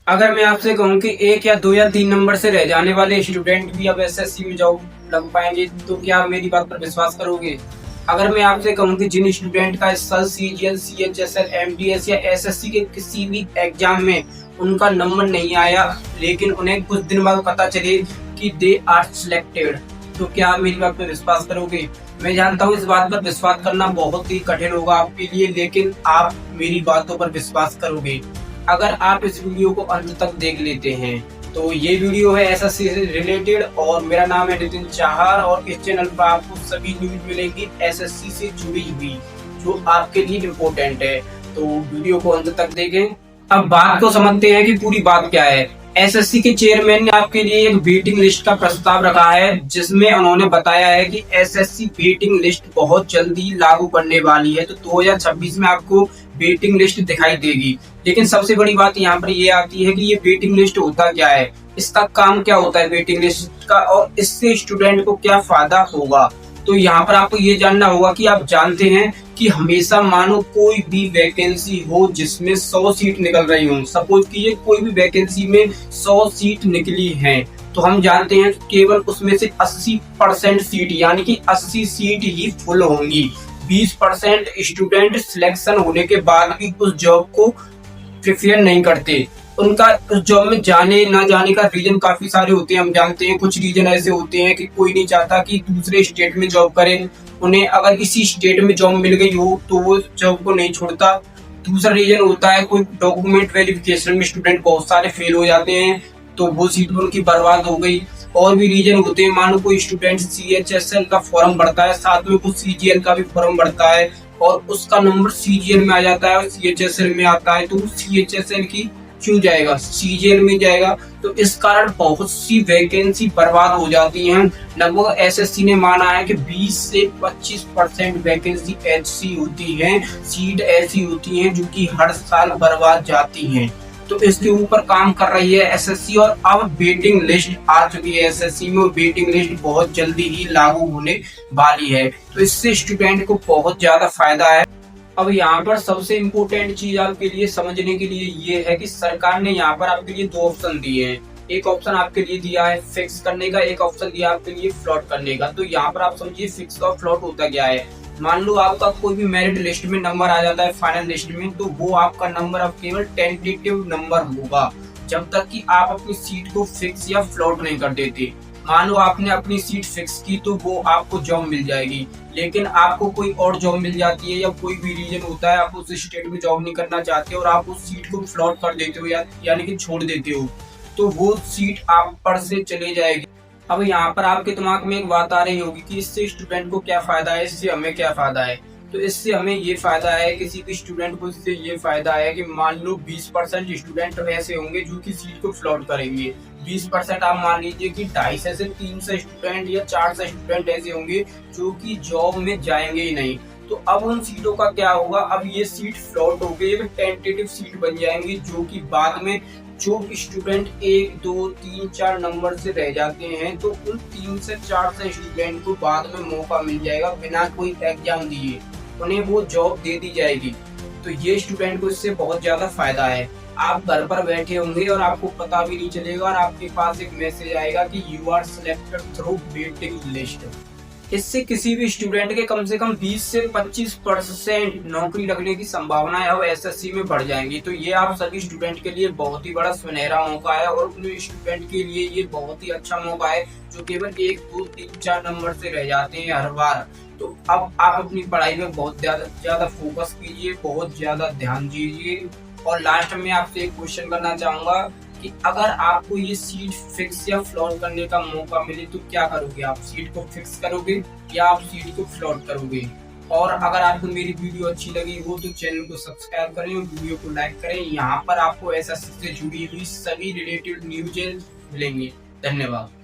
अगर मैं आपसे कहूं कि 1 या 2 या 3 नंबर से रह जाने वाले स्टूडेंट भी अब एसएससी में जॉब लग पाएंगे, तो क्या आप मेरी बात पर विश्वास करोगे? अगर मैं आपसे कहूं कि जिन स्टूडेंट का इस साल सीजीएल, सीएचएसएल, एमडीएस या एसएससी के किसी भी एग्जाम में उनका नंबर नहीं आया, लेकिन उन्हें कुछ दिन बाद पता चले कि दे आर सिलेक्टेड, तो क्या आप मेरी बात पर विश्वास करोगे? मैं जानता हूँ इस बात पर विश्वास करना बहुत ही कठिन होगा आपके लिए, लेकिन आप मेरी बातों पर विश्वास करोगे अगर आप इस वीडियो को अंत तक देख लेते हैं। तो ये वीडियो है एसएससी से रिलेटेड और मेरा नाम है नितिन चाहर और इस चैनल पर आपको सभी न्यूज मिलेगी एसएससी से जुड़ी हुई जो आपके लिए इम्पोर्टेंट है। तो वीडियो को अंत तक देखें। अब बात को समझते हैं कि पूरी बात क्या है। एसएससी के चेयरमैन ने आपके लिए एक वेटिंग लिस्ट का प्रस्ताव रखा है, जिसमें उन्होंने बताया है कि एसएससी वेटिंग लिस्ट बहुत जल्दी लागू करने वाली है। तो 2026 में आपको वेटिंग लिस्ट दिखाई देगी। लेकिन सबसे बड़ी बात यहाँ पर ये आती है कि ये वेटिंग लिस्ट होता क्या है, इसका काम क्या होता है वेटिंग लिस्ट का, और इससे स्टूडेंट को क्या फायदा होगा। तो यहाँ पर आपको ये जानना होगा कि आप जानते हैं कि हमेशा मानो कोई भी वैकेंसी हो जिसमें 100 सीट निकल रही हो, सपोज कीजिए कोई भी वैकेंसी में 100 सीट निकली हैं, तो हम जानते हैं केवल उसमें से 80% सीट यानी कि 80 सीट ही फुल होंगी। 20% स्टूडेंट सिलेक्शन होने के बाद भी उस जॉब को प्रेफर नहीं करते। उनका उस जॉब में जाने ना जाने का रीजन काफी सारे होते हैं, हम जानते हैं। कुछ रीजन ऐसे होते हैं कि कोई नहीं चाहता कि दूसरे स्टेट में जॉब करें, उन्हें अगर इसी स्टेट में जॉब मिल गई हो तो वो जॉब को नहीं छोड़ता। दूसरा रीजन होता है कोई डॉक्यूमेंट वेरिफिकेशन में स्टूडेंट बहुत सारे फेल हो जाते हैं, तो वो सीट उनकी बर्बाद हो गई। और भी रीजन होते हैं, मानो कोई स्टूडेंट सीएचएसएल का फॉर्म भरता है, साथ में कुछ सीजीएल का भी फॉर्म भरता है और उसका नंबर सीजीएल में आ जाता है और सीएचएसएल में आता है, तो सीएचएसएल की क्यों जाएगा, सीजीएल में जाएगा। तो इस कारण बहुत सी वैकेंसी बर्बाद हो जाती हैं। लगभग एसएससी ने माना है कि 20 से 25% वैकेंसी ऐसी होती हैं, सीट ऐसी होती हैं जो कि हर साल बर्बाद जाती हैं। तो इसके ऊपर काम कर रही है एसएससी और अब वेटिंग लिस्ट आ चुकी है एसएससी में, वेटिंग लिस्ट बहुत जल्दी ही लागू होने वाली है। तो इससे स्टूडेंट को बहुत ज्यादा फायदा है। अब यहाँ पर सबसे इम्पोर्टेंट चीज आपके लिए समझने के लिए ये है कि सरकार ने यहाँ पर आपके लिए 2 ऑप्शन दिए हैं। एक ऑप्शन आपके लिए दिया है फिक्स करने का, एक ऑप्शन दिया आपके लिए फ्लॉट करने का। तो यहाँ पर आप समझिए फिक्स और फ्लॉट होता क्या है। मान लो आपका कोई भी मेरिट लिस्ट में नंबर आ जाता है फाइनल लिस्ट में, तो वो आपका नंबर अब केवल टेंटेटिव नंबर होगा जब तक कि आप अपनी सीट को फिक्स या फ्लॉट नहीं कर देते। मान लो आपने अपनी सीट फिक्स की तो वो आपको जॉब मिल जाएगी, लेकिन आपको कोई और जॉब मिल जाती है या कोई भी रीजन होता है आप उस स्टेट में जॉब नहीं करना चाहते और आप उस सीट को फ्लॉट कर देते हो यानी कि छोड़ देते हो, तो वो सीट आप पर से चले जाएगी। अब यहाँ पर आपके दिमाग में एक बात आ रही होगी कि इससे स्टूडेंट को क्या फायदा है, इससे हमें क्या फायदा है। तो इससे हमें ये फायदा है, किसी भी स्टूडेंट को इससे ये फायदा है कि मान लो 20% स्टूडेंट ऐसे होंगे जो कि सीट को फ्लॉट करेंगे। 20% आप मान लीजिए कि 250 से 300 स्टूडेंट या 400 स्टूडेंट ऐसे होंगे जो कि जॉब में जाएंगे ही नहीं। तो अब उन सीटों का क्या होगा, अब ये सीट फ्लॉट हो गई, टेंटेटिव सीट बन जाएंगी, जो कि बाद में जो स्टूडेंट 1, 2, 3, 4 नंबर से रह जाते हैं तो उन 3 से 400 स्टूडेंट को बाद में मौका मिल जाएगा बिना कोई एग्जाम दिए, उन्हें वो जॉब दे दी जाएगी। तो ये स्टूडेंट को इससे बहुत ज्यादा फायदा है। आप घर पर बैठे होंगे और आपको पता भी नहीं चलेगा और आपके पास एक मैसेज आएगा कि you are selected through waiting list. इससे किसी भी स्टूडेंट के कम से कम 20 से 25% नौकरी लगने की संभावनाएं अब एसएससी में बढ़ जाएंगी। तो ये आप सभी स्टूडेंट के लिए बहुत ही बड़ा सुनहरा मौका है और उन स्टूडेंट के लिए ये बहुत ही अच्छा मौका है जो केवल 1, 2, 3, 4 नंबर से रह जाते हैं हर बार। तो अब आप अपनी पढ़ाई में बहुत ज्यादा फोकस कीजिए, बहुत ज्यादा ध्यान दीजिए। और लास्ट में आपसे एक क्वेश्चन करना चाहूंगा कि अगर आपको ये सीट फिक्स या फ्लॉट करने का मौका मिले तो क्या करोगे, आप सीट को फिक्स करोगे या आप सीट को फ्लॉट करोगे। और अगर आपको मेरी वीडियो अच्छी लगी हो तो चैनल को सब्सक्राइब करें और वीडियो को लाइक करें। यहाँ पर आपको एसएससी से जुड़ी हुई सभी रिलेटेड न्यूज़ मिलेंगी। धन्यवाद।